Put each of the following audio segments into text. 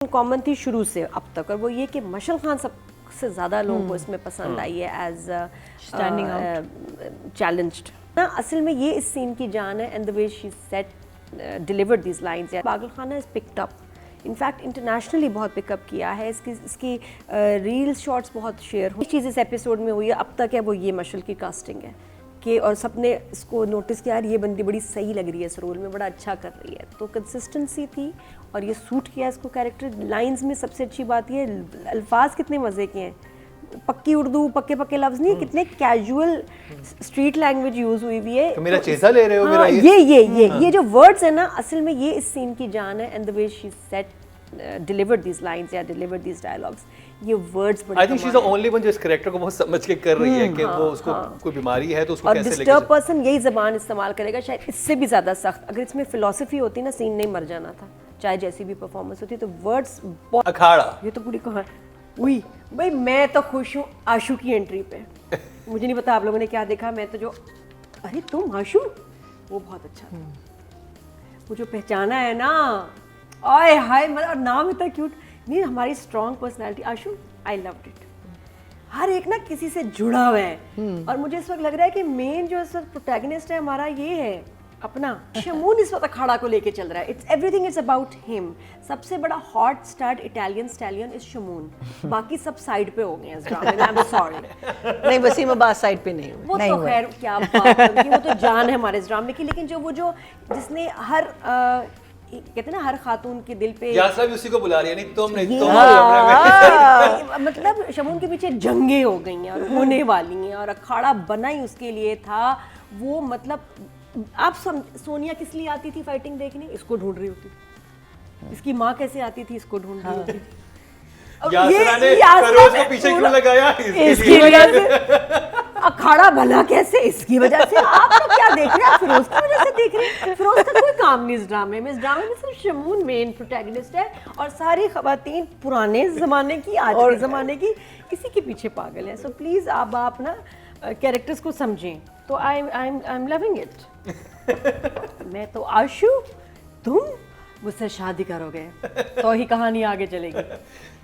Common थी शुरू से अब तक, और वो ये कि मशल खान सबसे ज़्यादा लोगों को इसमें पसंद आई है एज स्टैंडिंग आउट चैलेंज्ड ना। असल में ये इस सीन की जान है, and the way she said delivered these lines. पागल खाना is picked up, in fact internationally बहुत पिकअप किया है। इसकी रील्स शॉर्ट्स बहुत शेयर हुई। चीज़ इस एपिसोड में हुई है अब तक है वो ये मशल की कास्टिंग है कि, और सबने इसको नोटिस किया यार ये बंदी बड़ी सही लग रही है इस रोल में, बड़ा अच्छा कर रही है। तो कंसिस्टेंसी थी और ये सूट किया इसको कैरेक्टर। लाइंस में सबसे अच्छी बात ये अल्फाज कितने मज़े के हैं, पक्की उर्दू, पक्के पक्के लफ्ज़ नहीं, कितने कैजुअल स्ट्रीट लैंग्वेज यूज़ हुई हुई है। तो मेरा चेज़ा ले रहे हो, हाँ, मेरा ये जो वर्ड्स है ना, असल में ये इस सीन की जान है, and the way she said delivered these lines या डिलीवर्ड दीज डायलॉग्स, ये वर्ड्स बड़े। I think she is the only one जो इस कैरेक्टर को बहुत समझ के कर रही है कि वो उसको कोई बीमारी है तो उसको कैसे लेके डिस्टर्ब पर्सन यही ज़बान इस्तेमाल करेगा, शायद इससे भी ज़्यादा सख्त। अगर इसमें फिलॉसफी होती ना, सीन नहीं मर जाना था, चाहे जैसी भी परफॉर्मेंस होती। तो वर्ड्स बहुत अखाड़ा। ये तो पूरी कहानी हुई भाई। मैं तो खुश हूँ आशू की एंट्री पे। मुझे नहीं पता आप लोगों ने क्या देखा, मैं तो जो अरे तुम आशू, वो बहुत अच्छा था। वो जो पहचाना है ना, आय हाय, मतलब नाम इतना क्यूट। नहीं, हमारी strong personality Ashu, I loved it. हर एक ना किसी से जुड़ा हुआ है। और मुझे इस वक्त लग रहा है कि मेन जो इस वक्त प्रोटैगनिस्ट है हमारा ये है अपना शमून। इस वक्त अखाड़ा को लेके चल रहा है। It's everything is about him. सबसे बड़ा hot start Italian stallion is Shamoon. बाकी सब साइड पे हो गए हैं इस ड्रामे में। I am sorry. नहीं, वसीम अब्बास साइड पे नहीं हुए। वो तो खैर क्या बात है, वो तो जान है हमारे इस ड्रामे की। लेकिन जो जिसने हर कहते हैं ना, हर खातून के दिल पे यासरा भी उसी को बुला रही है। नहीं तुम नहीं तुम मतलब शमून के पीछे जंगें हो गई हैं और होने वाली हैं, और अखाड़ा बना ही उसके लिए था। वो मतलब आप सोनिया किस लिए आती थी फाइटिंग देखने? इसको ढूंढ रही होती। इसकी माँ कैसे आती थी? इसको ढूंढ रही होती। यासरा ने फिरोज को पीछे क्यों लगाया? इसकी वजह से। अखाड़ा भला कैसे? इसकी वजह से। आप लोग क्या देख रहे हैं? आप फिरोज की वजह से देख रहे हैं। फिरोज का कोई काम नहीं इस ड्रामे में। इस ड्रामे में सिर्फ शमून मेन प्रोटैगनिस्ट है, और सारी खवातीन पुराने जमाने की, आज के जमाने की, किसी के पीछे पागल है। सो प्लीज आप ना कैरेक्टर्स को समझें। तो आई एम लविंग इट। मैं तो आशू, तुम मुझसे शादी करोगे तो ही कहानी आगे चलेगी।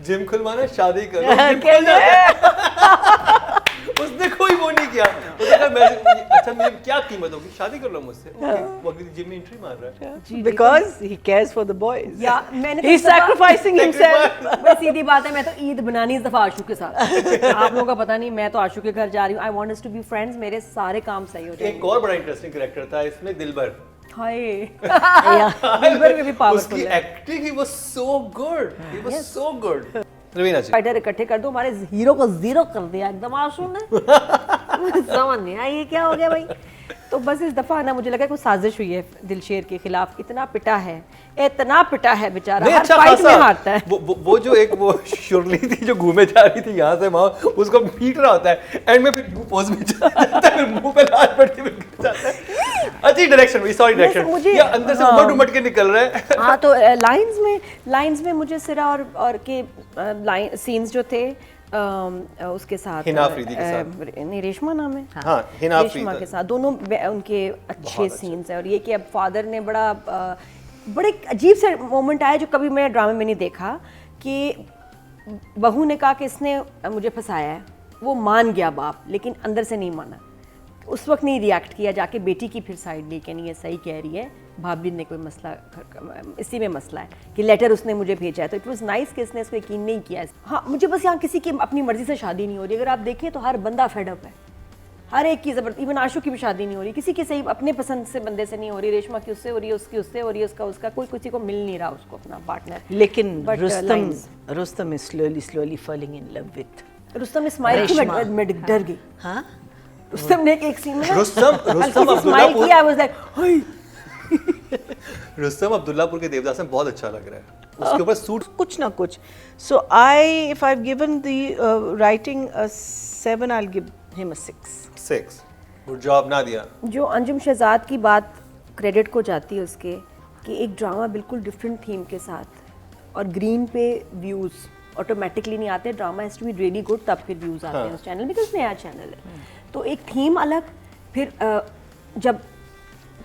जिम खुलवाना, शादी करो। उसने कोई वो नहीं किया। उसने कहा मैं अच्छा मेरी क्या कीमत होगी, शादी कर लो मुझसे। वो अगली जिम में एंट्री मार रहा है because he cares for the boys. या मैंने ही इज सैक्रिफाइसिंग हिमसेल्फ। बस सीधी बात है, मैं तो ईद बनानी इस दफा आशू के साथ। आप लोगों का पता नहीं, मैं तो आशू के घर जा रही हूँ। I want us to be friends. मेरे सारे काम सही हो जाएंगे। एक और बड़ा इंटरेस्टिंग कैरेक्टर था इसमें, दिलबर। हाय दिलबर में भी पावरफुल उसकी है। Acting he was so good, he was so good. Raveena ji, fighter इकट्ठे कर दो, हमारे हीरो को जीरो कर दिया एकदम आशू ने। समझ नहीं आया ये क्या हो गया भाई। तो बस इस दफा ना मुझे लगा कोई साजिश हुई है दिलशेर के खिलाफ। इतना पिटा है बेचारा, हर अच्छा फाइट में हारता है। वो जो एक वो शुरली थी जो घूमे जा रही थी यहाँ से वहाँ, उसको पीट रहा होता है एंड में, फिर मुंह पोज में चला जाता है, फिर मुंह पे लाल पड़ती हुई गिर जाता है। अच्छी डायरेक्शन हुई, सॉरी डायरेक्शन। ये अंदर से उमड़ उमड़ के निकल रहा है। हाँ, तो लाइंस में मुझे सिरा और के लाइन सीन्स जो थे उसके साथ, हिना अफरीदी के साथ, नहीं रेशमा नाम है, हाँ हिना रेशमा के साथ, दोनों उनके अच्छे सीन्स हैं। और ये कि अब फादर ने बड़े अजीब से मोमेंट आया जो कभी मैंने ड्रामे में नहीं देखा, कि बहू ने कहा कि इसने मुझे फंसाया है। वो मान गया बाप, लेकिन अंदर से नहीं माना। उस वक्त नहीं रिएक्ट किया, जाके बेटी की फिर साइड ली कि नहीं ये सही कह रही है, भाभी ने कोई मसला, इसी में मसला है कि लेटर उसने मुझे भेजा है। तो इट वाज नाइस कि इसने इसको यकीन नहीं किया। हाँ, मुझे बस यहाँ किसी की अपनी मर्जी से शादी नहीं हो रही। अगर आप देखें तो हर बंदा फेड अप है, हर एक की जबरदस्त। इवन आशू की भी शादी नहीं हो रही, किसी की सही अपने पसंद से बंदे से नहीं हो रही। रेशमा की उससे हो रही है, उसकी उससे हो रही है, उसका कोई किसी को मिल नहीं रहा उसको अपना पार्टनर। लेकिन Rustam is slowly falling in love with Rustam. Smile की मैं डर गई। हाँ, रुस्तम ने एक सीन में रुस्तम अब्दुल्लापुर किया, आई वाज लाइक हाय। रुस्तम अब्दुल्लापुर के देवदास में बहुत अच्छा लग रहा है, उसके ऊपर सूट कुछ ना कुछ। So if I have given the writing 7, I will give him a 6. Good job Nadia. जो अंजुम शहजाद की बात क्रेडिट को जाती है उसके, कि एक ड्रामा बिल्कुल डिफरेंट थीम के साथ, और ग्रीन पे व्यूज़ ऑटोमेटिकली नहीं आते। Drama has to be really good, तब फिर व्यूज़ आते हैं उस चैनल, बिकॉज नया चैनल है। तो एक थीम अलग, फिर जब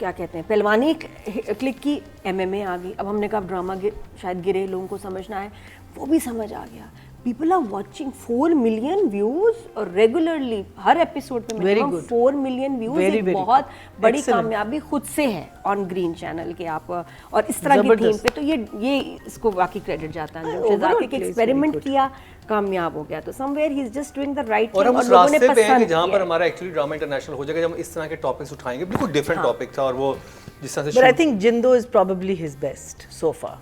क्या कहते हैं पहलवानी क्लिक की, MMA आ गई। अब हमने कहा ड्रामा शायद गिरे, लोगों को समझना है, वो भी समझ आ गया। People are watching 4 million views और रेगुलरली हर एपिसोड पे मिनिमम 4 मिलियन व्यूज, एक बहुत बड़ी कामयाबी खुद से है ऑन ग्रीन चैनल के आप, और इस तरह की थीम पे, तो ये इसको वाकई क्रेडिट जाता है। शहजाद के एक्सपेरिमेंट किया, कामयाब हो गया, तो somewhere he is just doing the right thing, और हम और उस लोगों ने रास्ते पे हैं कि पसंद जहाँ पर किया। हमारा एक्चुअली ड्रामा इंटरनेशनल हो जाएगा, जब हम इस तरह के टॉपिक्स उठाएंगे। बिल्कुल डिफरेंट टॉपिक था, और वो जिस तरह से But I think Jindo is probably his best so far,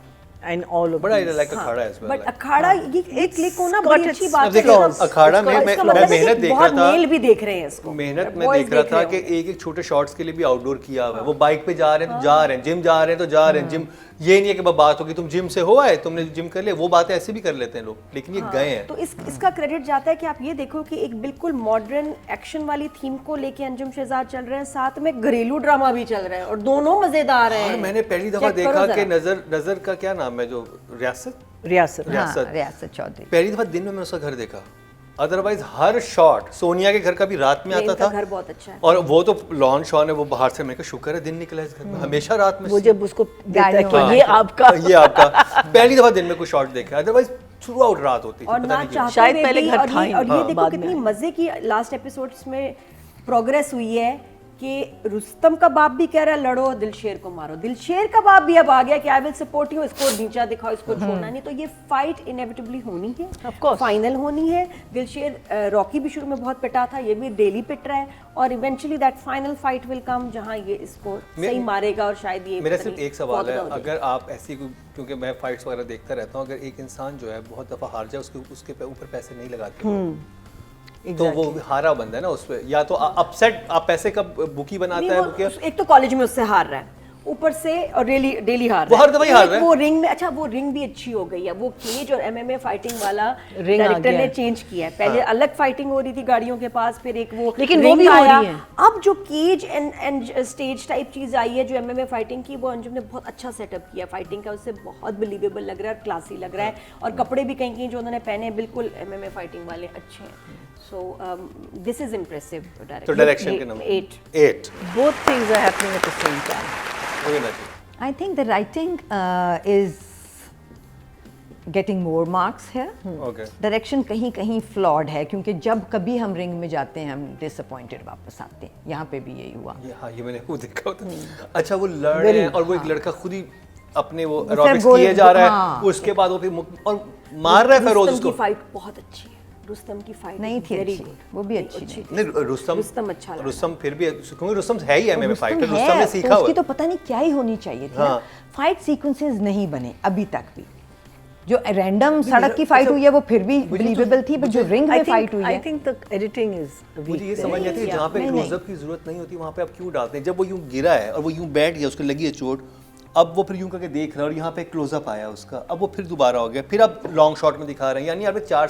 and all of बड़ा these. लाइक अखाड़ा है इसमें। बट अखाड़ा ये क्लिक होना got बड़ी its अच्छी बात है। देखिए, इसका- अखाड़ा में इसका मैं मतलब है कि मेहनत देख बहुत रहा था, मेल भी देख रहे हैं इसको, मेहनत में boys देख रहा था रहे कि होंगे। एक एक छोटे शॉट्स के लिए भी आउटडोर किया हुआ है। वो बाइक पे जा रहे हैं तो जा रहे हैं, जिम जा रहे हैं तो जा रहे हैं जिम। ये नहीं है कि बात होगी तुम जिम से हो आए, तुमने जिम कर लिया, वो बातें ऐसे भी कर लेते हैं लोग, लेकिन ये गए हैं। तो इसका क्रेडिट जाता है कि आप ये देखो कि एक बिल्कुल मॉडर्न एक्शन वाली थीम को लेके अंजुम शहजाद चल रहे हैं, साथ में घरेलू ड्रामा भी चल रहे हैं, और दोनों मजेदार हैं। और मैंने पहली दफा चेक करो देखा कि जरा। नजर का क्या नाम है जो रियासत Riyasat. रियासत चौधरी। पहली दफा दिन में मैंने उसका घर देखा। अदरवाइज हर शॉट सोनिया के घर का भी रात में आता इनका था, घर बहुत अच्छा है। और वो तो लॉन शॉन है, वो बाहर से, मेरे को शुक्र है दिन निकला इस घर में, हमेशा रात में वो जब उसको देता है गाड़ियों कि वाला। ये आपका, ये आपका पहली दफा दिन में कोई शॉट देखा, अदरवाइज थ्रू आउट रात होती थी, और पता ना नहीं क्यों। चाहते शायद हुए पहले भी, घर और था ये ही और नहीं, ये देखो बाद में कितनी मजे की लास्ट एपिसोड्स में प्रोग्रेस हुई है कि रुस्तम का बाप भी कह रहा है लड़ो, दिलशेर को मारो, दिलशेर का बाप भी अब आ गया कि आई विल सपोर्ट यू, इसको नीचा दिखाओ, इसको छोड़ना नहीं। तो ये फाइट इनएविटेबली होनी है, Of course. फाइनल होनी है। दिलशेर रॉकी भी शुरू में बहुत पिटा था, ये भी डेली पिट रहा है, और eventually that final fight will come जहां ये इसको सही मारेगा, और शायद ये मेरा पता सिर्फ नहीं एक सवाल है, बहुत अगर आप ऐसी क्योंकि मैं फाइट्स वगैरह देखता रहता हूँ, अगर एक इंसान जो है बहुत दफा हार जाए, उसके ऊपर पैसे नहीं लगाते, तो वो हारा बंदा है ना उस पे, या तो अपसेट आप पैसे का बुकी बनाता नहीं, है, वो बुकिया एक तो कॉलेज में उससे हार रहा है, ऊपर से और डेली हार वो रहा है। हर दफा ही हार रहा है। वो रिंग में, अच्छा वो रिंग भी अच्छी हो गई है, वो केज और MMA फाइटिंग वाला रिंग आ डायरेक्टर गया ने है। चेंज किया है। पहले अलग फाइटिंग हो रही थी गाड़ियों के पास, फिर एक वो लेकिन वो ring भी हो आया। रही है। अब जो केज एंड स्टेज टाइप चीज आई है जो MMA फाइटिंग की, वो अंजुम ने बहुत अच्छा सेटअप किया फाइटिंग का, उससे बहुत बिलीवेबल लग रहा है, क्लासी लग रहा है, और कपड़े भी कहीं कहीं जो उन्होंने पहने हैं बिल्कुल MMA फाइटिंग वाले अच्छे हैं। सो दिस इज इम्प्रेसिव तो डायरेक्शन के number 8 both things are happening at the same time. होगे ना जी। I think the writing is getting more marks here. Okay, direction कहीं कहीं फ्लॉड है, क्योंकि जब कभी हम रिंग में जाते हैं हम डिसअपॉइंटेड वापस आते हैं, यहाँ पे भी यही हुआ। ये हाँ, ये मैंने वो देखा होता। अच्छा, वो लड़ रहे हैं और वो एक लड़का खुद ही अपने वो फिर एरोबिक्स गोल- किए जा रहा है, हाँ। उसके बाद वो फिर और मार रहा है फेरोज रुस्तम की उसको। फाइट बहुत अच्छी है, रुस्तम की फाइट नहीं थी वेरी अच्छी, गुड, वो भी अच्छी नहीं थी। नहीं, रुस्तम अच्छा लगा। रुस्तम फिर भी, क्योंकि रुस्तम है ही MMA फाइटर, रुस्तम रुस्तम है, ने तो सीखा हुआ उसकी है। तो पता नहीं क्या ही होनी चाहिए थी ना। हाँ। फाइट सीक्वेंसेस नहीं बने अभी तक भी, जो रैंडम सड़क की फाइट हुई है वो फिर भी बिलीवेबल थी, बट जो रिंग में फाइट हुई I है, think the editing is मुझे ये weak. समझ नहीं आती कि जहाँ पे नहीं, क्लोजअप की जरूरत नहीं होती वहाँ पे आप क्यों डालते हैं। जब वो यूं गिरा है और वो यूं बैठ गया, उसको लगी है चोट, अब वो फिर यूं करके देख रहा है और यहाँ पे क्लोजअप आया उसका, अब वो फिर दोबारा हो गया, फिर अब लॉन्ग शॉट में दिखा रहे हैं, यानी यहाँ पे 4